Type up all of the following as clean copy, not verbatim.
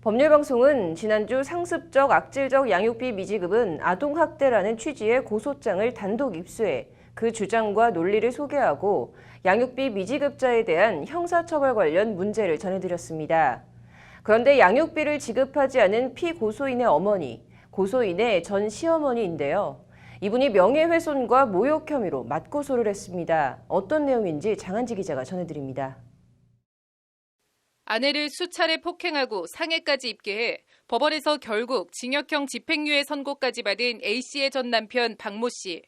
법률방송은 지난주 상습적 악질적 양육비 미지급은 아동학대라는 취지의 고소장을 단독 입수해 그 주장과 논리를 소개하고 양육비 미지급자에 대한 형사처벌 관련 문제를 전해드렸습니다. 그런데 양육비를 지급하지 않은 피고소인의 어머니, 고소인의 전 시어머니인데요. 이분이 명예훼손과 모욕 혐의로 맞고소를 했습니다. 어떤 내용인지 장한지 기자가 전해드립니다. 아내를 수차례 폭행하고 상해까지 입게 해 법원에서 결국 징역형 집행유예 선고까지 받은 A씨의 전 남편 박모 씨.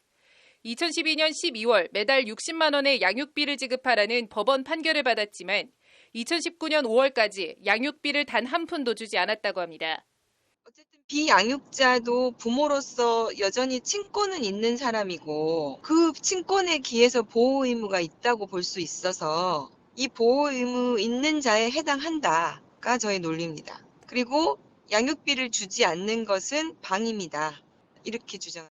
2012년 12월 매달 60만 원의 양육비를 지급하라는 법원 판결을 받았지만 2019년 5월까지 양육비를 단 한 푼도 주지 않았다고 합니다. 어쨌든 비양육자도 부모로서 여전히 친권은 있는 사람이고 그 친권에 기해서 보호 의무가 있다고 볼 수 있어서 이 보호 의무 있는 자에 해당한다가 저의 논리입니다. 그리고 양육비를 주지 않는 것은 방임이다. 이렇게 주장합니다.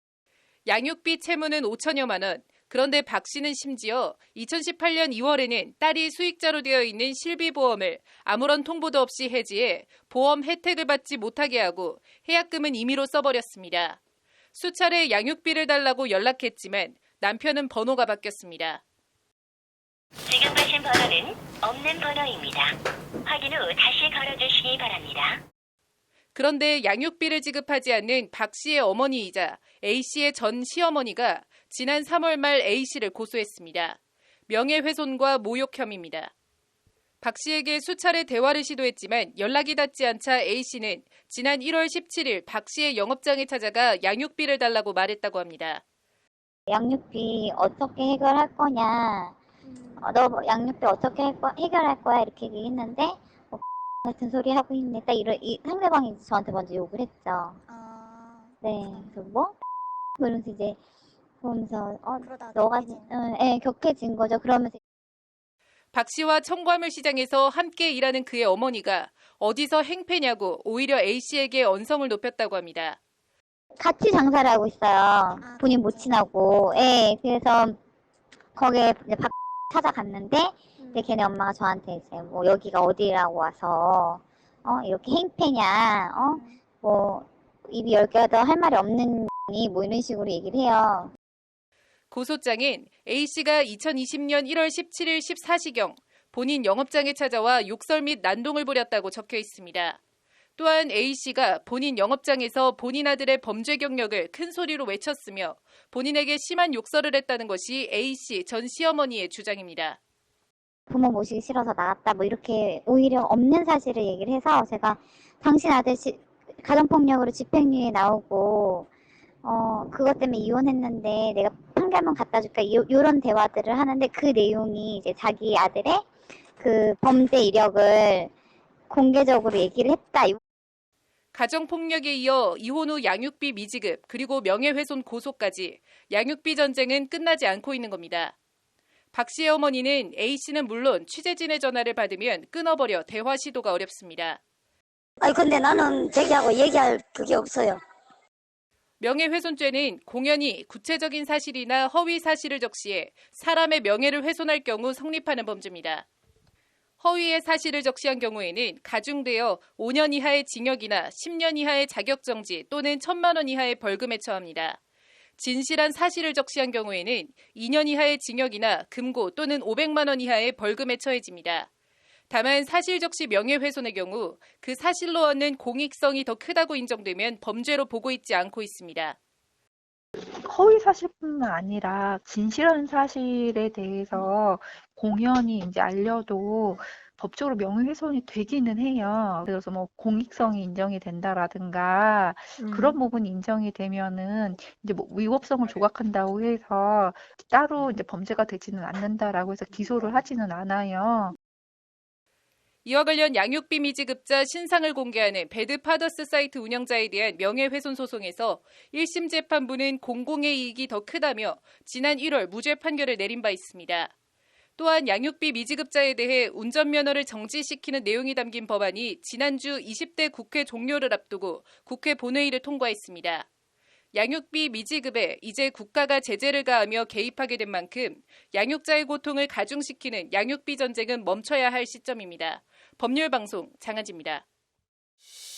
양육비 채무는 5천여만 원. 그런데 박 씨는 심지어 2018년 2월에는 딸이 수익자로 되어 있는 실비보험을 아무런 통보도 없이 해지해 보험 혜택을 받지 못하게 하고 해약금은 임의로 써버렸습니다. 수차례 양육비를 달라고 연락했지만 남편은 번호가 바뀌었습니다. 지금 가신 번호는 없는 번호입니다. 확인 후 다시 걸어주시기 바랍니다. 그런데 양육비를 지급하지 않는 박 씨의 어머니이자 A씨의 전 시어머니가 지난 3월 말 A씨를 고소했습니다. 명예훼손과 모욕 혐의입니다. 박 씨에게 수차례 대화를 시도했지만 연락이 닿지 않자 A씨는 지난 1월 17일 박 씨의 영업장에 찾아가 양육비를 달라고 말했다고 합니다. 양육비 어떻게 해결할 거냐, 너 양육비 어떻게 해결할 거야 이렇게 얘기했는데 같은 소리 하고 있네. 딱 이 상대방이 저한테 먼저 욕을 했죠. 네, 그래서 그러면서 이제 보면서 너가 격해진 거죠. 그러면서 박 씨와 청과물 시장에서 함께 일하는 그의 어머니가 어디서 행패냐고 오히려 A씨에게 언성을 높였다고 합니다. 같이 장사를 하고 있어요. 본인 못 친하고. 예, 그래서 거기에 이제 박 찾아갔는데 근데 걔네 엄마가 저한테 이제 여기가 어디라고 와서 이렇게 행패냐, 입이 10개가 더 할 말이 없는 니 이런 식으로 얘기를 해요. 고소장엔 A씨가 2020년 1월 17일 14시경 본인 영업장에 찾아와 욕설 및 난동을 부렸다고 적혀 있습니다. 또한 A씨가 본인 영업장에서 본인 아들의 범죄 경력을 큰 소리로 외쳤으며 본인에게 심한 욕설을 했다는 것이 A씨 전 시어머니의 주장입니다. 부모 모시기 싫어서 나갔다 이렇게 오히려 없는 사실을 얘기를 해서 제가 당신 아들 가정폭력으로 집행유예 나오고 그것 때문에 이혼했는데 내가 판결문 갖다 줄까 이런 대화들을 하는데 그 내용이 이제 자기 아들의 그 범죄 이력을 공개적으로 얘기를 했다. 가정폭력에 이어 이혼 후 양육비 미지급 그리고 명예훼손 고소까지 양육비 전쟁은 끝나지 않고 있는 겁니다. 박 씨의 어머니는 A씨는 물론 취재진의 전화를 받으면 끊어버려 대화 시도가 어렵습니다. 근데 나는 자기하고 얘기할 그게 없어요. 명예훼손죄는 공연히 구체적인 사실이나 허위 사실을 적시해 사람의 명예를 훼손할 경우 성립하는 범죄입니다. 허위의 사실을 적시한 경우에는 가중되어 5년 이하의 징역이나 10년 이하의 자격정지 또는 1,000만 원 이하의 벌금에 처합니다. 진실한 사실을 적시한 경우에는 2년 이하의 징역이나 금고 또는 500만 원 이하의 벌금에 처해집니다. 다만 사실 적시 명예훼손의 경우 그 사실로 얻는 공익성이 더 크다고 인정되면 범죄로 보고 있지 않고 있습니다. 허위 사실뿐만 아니라 진실한 사실에 대해서 공연히 이제 알려도 법적으로 명예훼손이 되기는 해요. 그래서 공익성이 인정이 된다라든가 그런 부분이 인정이 되면은 이제 위법성을 조각한다고 해서 따로 이제 범죄가 되지는 않는다라고 해서 기소를 하지는 않아요. 이와 관련 양육비 미지급자 신상을 공개하는 배드파더스 사이트 운영자에 대한 명예훼손 소송에서 1심 재판부는 공공의 이익이 더 크다며 지난 1월 무죄 판결을 내린 바 있습니다. 또한 양육비 미지급자에 대해 운전면허를 정지시키는 내용이 담긴 법안이 지난주 20대 국회 종료를 앞두고 국회 본회의를 통과했습니다. 양육비 미지급에 이제 국가가 제재를 가하며 개입하게 된 만큼 양육자의 고통을 가중시키는 양육비 전쟁은 멈춰야 할 시점입니다. 법률방송 장한지입니다. 네.